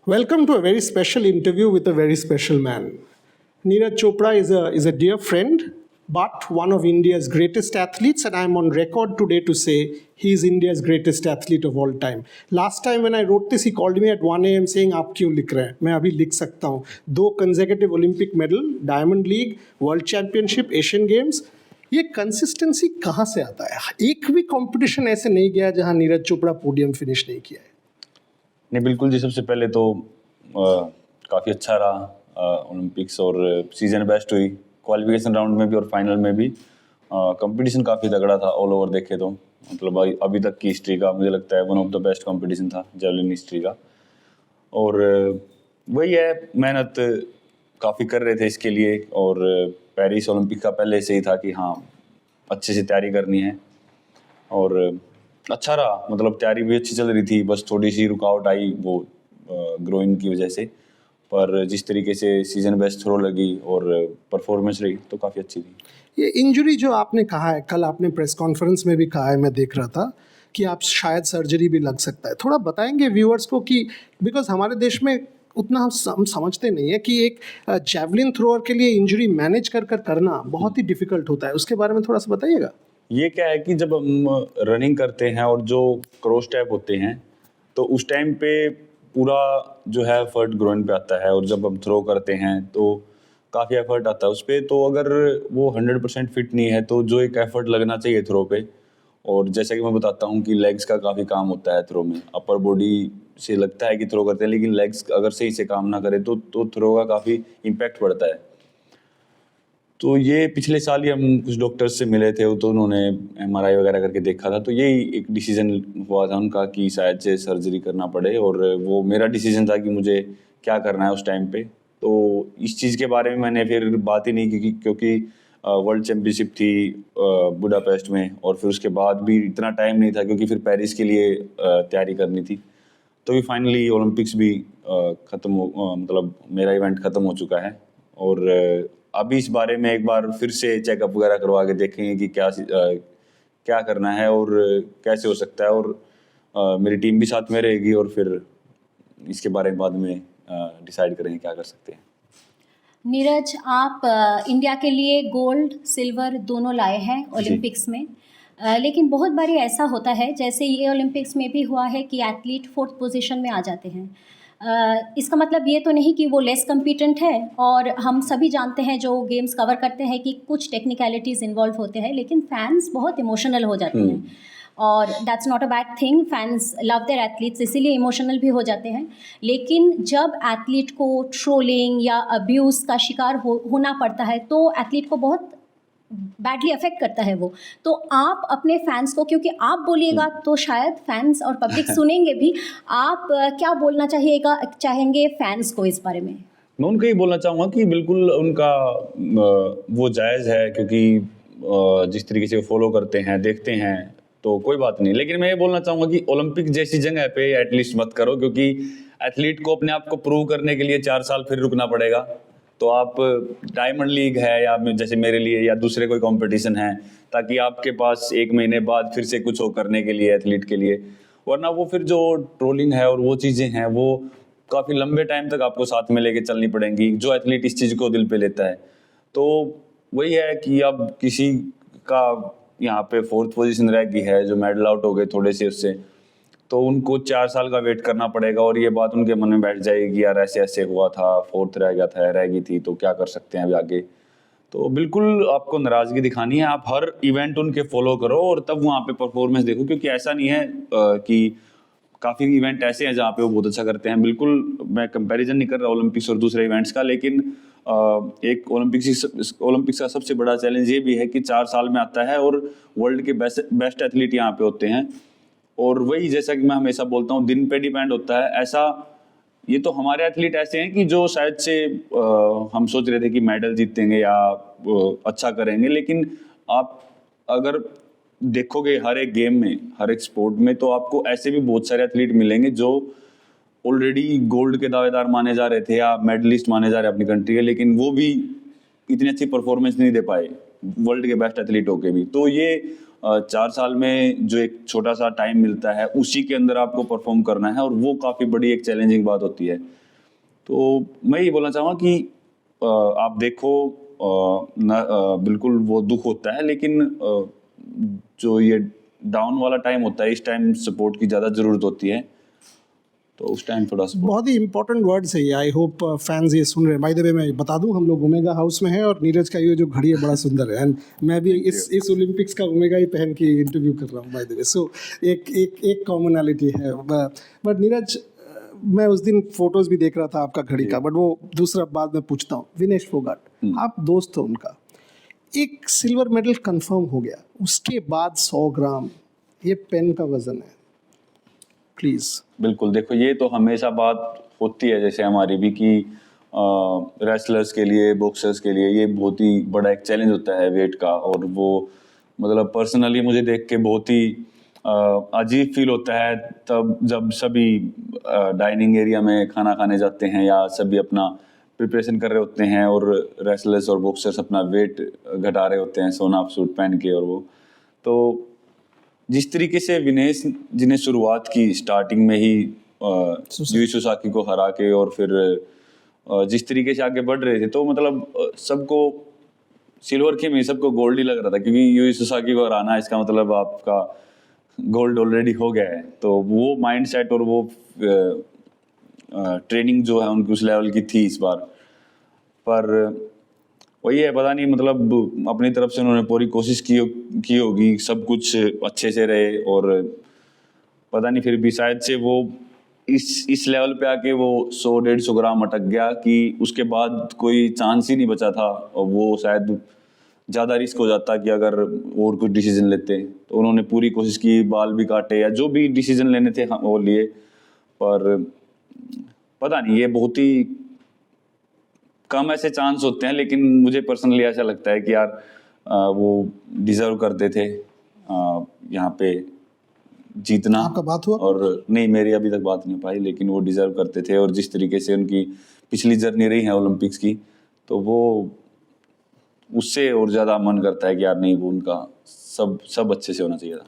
Welcome to a very special interview with a very special man. Neeraj Chopra is a dear friend, but one of India's greatest athletes, and I'm on record today to say he is India's greatest athlete of all time. Last time when I wrote this, he called me at 1 a.m. saying, "आप क्यों लिख रहे हैं? मैं अभी लिख सकता हूँ." 2 consecutive Olympic medal, Diamond League, World Championship, Asian Games. ये कंसिस्टेंसी कहाँ से आता है? एक भी कंपटीशन ऐसे नहीं गया जहाँ नीरज चोपड़ा पोडियम फिनिश नहीं किया है. नहीं, बिल्कुल जी। सबसे पहले तो काफ़ी अच्छा रहा ओलंपिक्स, और सीज़न बेस्ट हुई क्वालिफिकेशन राउंड में भी और फाइनल में भी. कंपटीशन काफ़ी तगड़ा था ऑल ओवर देखे तो. मतलब अभी तक की हिस्ट्री का मुझे लगता है one of the best competition था जेवलिन हिस्ट्री का. और वही है, मेहनत काफ़ी कर रहे थे इसके लिए, और पेरिस ओलंपिक का पहले से ही था कि हाँ अच्छे से तैयारी करनी है, और अच्छा रहा. मतलब तैयारी भी अच्छी चल रही थी, बस थोड़ी सी रुकावट आई वो ग्रोइंग की वजह से. पर जिस तरीके से सीजन बेस्ट थ्रो लगी और परफॉर्मेंस रही तो काफ़ी अच्छी थी. ये इंजरी जो आपने कहा है, कल आपने प्रेस कॉन्फ्रेंस में भी कहा है, मैं देख रहा था कि आप शायद सर्जरी भी लग सकता है. थोड़ा बताएंगे व्यूअर्स को कि बिकॉज हमारे देश में उतना हम समझते नहीं है कि एक जैवलिन थ्रोअर के लिए इंजरी मैनेज कर करना बहुत ही डिफिकल्ट होता है. उसके बारे में थोड़ा सा बताइएगा. ये क्या है कि जब हम रनिंग करते हैं और जो क्रॉस टैप होते हैं तो उस टाइम पे पूरा जो है एफर्ट ग्रोइन पे आता है, और जब हम थ्रो करते हैं तो काफ़ी एफर्ट आता है उस पर. तो अगर वो 100% फिट नहीं है तो जो एक एफर्ट लगना चाहिए थ्रो पे, और जैसा कि मैं बताता हूँ कि लेग्स का काफ़ी काम होता है थ्रो में. अपर बॉडी से लगता है कि थ्रो करते हैं, लेकिन लेग्स अगर सही से काम ना करे तो थ्रो का काफ़ी इम्पैक्ट पड़ता है. तो ये पिछले साल ही हम कुछ डॉक्टर्स से मिले थे, तो उन्होंने MRI वगैरह करके देखा था, तो यही एक डिसीजन हुआ था उनका कि शायद से सर्जरी करना पड़े. और वो मेरा डिसीजन था कि मुझे क्या करना है उस टाइम पे. तो इस चीज़ के बारे में मैंने फिर बात ही नहीं की, क्योंकि वर्ल्ड चैम्पियनशिप थी बुडापेस्ट में, और फिर उसके बाद भी इतना टाइम नहीं था क्योंकि फिर पेरिस के लिए तैयारी करनी थी. तो भी फाइनली ओलंपिक्स भी मतलब मेरा इवेंट ख़त्म हो चुका है, और अभी इस बारे में एक बार फिर से चेकअप वगैरह करवा के देखेंगे कि क्या करना है और कैसे हो सकता है. और मेरी टीम भी साथ में रहेगी, और फिर इसके बारे में बाद में डिसाइड करेंगे क्या कर सकते हैं. नीरज, आप इंडिया के लिए गोल्ड सिल्वर दोनों लाए हैं ओलंपिक्स में. लेकिन बहुत बारी ऐसा होता है, जैसे ये ओलंपिक्स में भी हुआ है, कि एथलीट 4th पोजीशन में आ जाते हैं. इसका मतलब ये तो नहीं कि वो लेस कम्पिटेंट है, और हम सभी जानते हैं जो गेम्स कवर करते हैं कि कुछ टेक्निकलिटीज़ इन्वॉल्व होते हैं, लेकिन फैंस बहुत इमोशनल हो जाते हैं. और that's not a bad thing. Fans love their athletes, इसीलिए इमोशनल भी हो जाते हैं. लेकिन जब एथलीट को ट्रोलिंग या अब्यूज़ का शिकार होना पड़ता है तो एथलीट को बहुत बैडली अफेक्ट करता है वो. तो आप अपने फैंस को, क्योंकि आप बोलिएगा तो शायद फैंस और पब्लिक सुनेंगे भी, आप क्या बोलना चाहेंगे फैंस को इस बारे में? मैं उनको ये बोलना चाहूँगा कि बिल्कुल उनका वो जायज़ है, क्योंकि जिस तरीके से वो फॉलो करते हैं देखते हैं तो कोई बात नहीं. लेकिन मैं ये बोलना चाहूँगा कि ओलंपिक जैसी जगह पे एटलीस्ट मत करो, क्योंकि एथलीट को अपने आप को प्रूव करने के लिए 4 साल फिर रुकना पड़ेगा. तो आप डायमंड लीग है या जैसे मेरे लिए या दूसरे कोई कंपटीशन है, ताकि आपके पास 1 महीने बाद फिर से कुछ हो करने के लिए एथलीट के लिए. वरना वो फिर जो ट्रोलिंग है और वो चीज़ें हैं वो काफ़ी लंबे टाइम तक आपको साथ में लेके चलनी पड़ेंगी, जो एथलीट इस चीज़ को दिल पे लेता है. तो वही है कि अब किसी का यहाँ पे 4th पोजीशन रह गई है, जो मेडल आउट हो गए थोड़े से उससे, तो उनको 4 साल का वेट करना पड़ेगा, और ये बात उनके मन में बैठ जाएगी कि यार ऐसे ऐसे हुआ था, 4th रह गई थी, तो क्या कर सकते हैं अभी आगे. तो बिल्कुल आपको नाराज़गी दिखानी है, आप हर इवेंट उनके फॉलो करो और तब वहाँ पे परफॉर्मेंस देखो, क्योंकि ऐसा नहीं है कि काफ़ी इवेंट ऐसे हैं जहाँ पे वो बहुत अच्छा करते हैं. बिल्कुल मैं कंपैरिजन नहीं कर रहा ओलंपिक्स और दूसरे इवेंट्स का, लेकिन एक ओलंपिक्स का सबसे बड़ा चैलेंज ये भी है कि 4 साल में आता है, और वर्ल्ड के बेस्ट एथलीट यहाँ पे होते हैं. और वही, जैसा कि मैं हमेशा बोलता हूँ, दिन पे डिपेंड होता है. ऐसा ये तो हमारे एथलीट ऐसे हैं कि जो शायद से हम सोच रहे थे कि मेडल जीतेंगे या अच्छा करेंगे, लेकिन आप अगर देखोगे हर एक गेम में, हर एक स्पोर्ट में, तो आपको ऐसे भी बहुत सारे एथलीट मिलेंगे जो ऑलरेडी गोल्ड के दावेदार माने जा रहे थे या मेडलिस्ट माने जा रहे हैं अपनी कंट्री के, लेकिन वो भी इतनी अच्छी परफॉर्मेंस नहीं दे पाए वर्ल्ड के बेस्ट एथलीट होके भी. तो ये 4 साल में जो एक छोटा सा टाइम मिलता है उसी के अंदर आपको परफॉर्म करना है, और वो काफ़ी बड़ी एक चैलेंजिंग बात होती है। तो मैं ये बोलना चाहूँगा कि आप देखो, बिल्कुल वो दुख होता है, लेकिन जो ये डाउन वाला टाइम होता है, इस टाइम सपोर्ट की ज़्यादा ज़रूरत होती है, तो उस टाइम थोड़ा सपोर्ट। बहुत ही इंपॉर्टेंट वर्ड्स है ये। आई होप फैंस ये सुन रहे हैं। बाय द वे मैं बता दूं, हम लोग ओमेगा हाउस में हैं और नीरज का ये जो घड़ी है बड़ा सुंदर है, एंड मैं भी इस ओलंपिक्स का ओमेगा ही पहन के इंटरव्यू कर रहा हूँ बाय द वे। सो एक कॉमनैलिटी है। बट नीरज, मैं उस दिन फोटोज भी देख रहा था आपका घड़ी का, बट वो दूसरा बाद में पूछता हूँ। विनेश फोगाट, आप दोस्त हो उनका, एक सिल्वर मेडल कंफर्म हो गया, उसके बाद 100 ग्राम, ये पेन का वजन है। प्लीज। बिल्कुल, देखो ये तो हमेशा बात होती है जैसे हमारी भी कि रेसलर्स के लिए, बॉक्सर्स के लिए ये बहुत ही बड़ा एक चैलेंज होता है वेट का, और वो मतलब पर्सनली मुझे देख के बहुत ही अजीब फील होता है तब जब सभी डाइनिंग एरिया में खाना खाने जाते हैं या सभी अपना प्रिपरेशन कर रहे होते हैं और रेसलर्स और बॉक्सर्स अपना वेट घटा रहे होते हैं सोना सूट पहन के। और वो तो जिस तरीके से विनेश जी ने शुरुआत की स्टार्टिंग में ही यूई सुसाकी को हरा के, और फिर जिस तरीके से आगे बढ़ रहे थे, तो मतलब सबको सिल्वर के में सबको गोल्ड ही लग रहा था, क्योंकि यूई सुसाकी को हराना इसका मतलब आपका गोल्ड ऑलरेडी हो गया है। तो वो माइंडसेट और वो ट्रेनिंग जो है उनकी उस लेवल की थी इस बार। पर वही है, पता नहीं मतलब अपनी तरफ से उन्होंने पूरी कोशिश की होगी, सब कुछ अच्छे से रहे, और पता नहीं फिर भी शायद से वो इस लेवल पे आके वो 100-150 ग्राम अटक गया कि उसके बाद कोई चांस ही नहीं बचा था, और वो शायद ज़्यादा रिस्क हो जाता कि अगर और कुछ डिसीजन लेते। तो उन्होंने पूरी कोशिश की, बाल भी काटे या जो भी डिसीजन लेने थे वो लिए, पर पता नहीं ये बहुत ही कम ऐसे चांस होते हैं। लेकिन मुझे पर्सनली ऐसा लगता है कि यार वो डिजर्व करते थे यहाँ पे जीतना। आपका बात हुआ? और नहीं, मेरी अभी तक बात नहीं हो पाई, लेकिन वो डिजर्व करते थे, और जिस तरीके से उनकी पिछली जर्नी रही है ओलंपिक्स की, तो वो उससे और ज़्यादा मन करता है कि यार नहीं, वो उनका सब अच्छे से होना चाहिए था।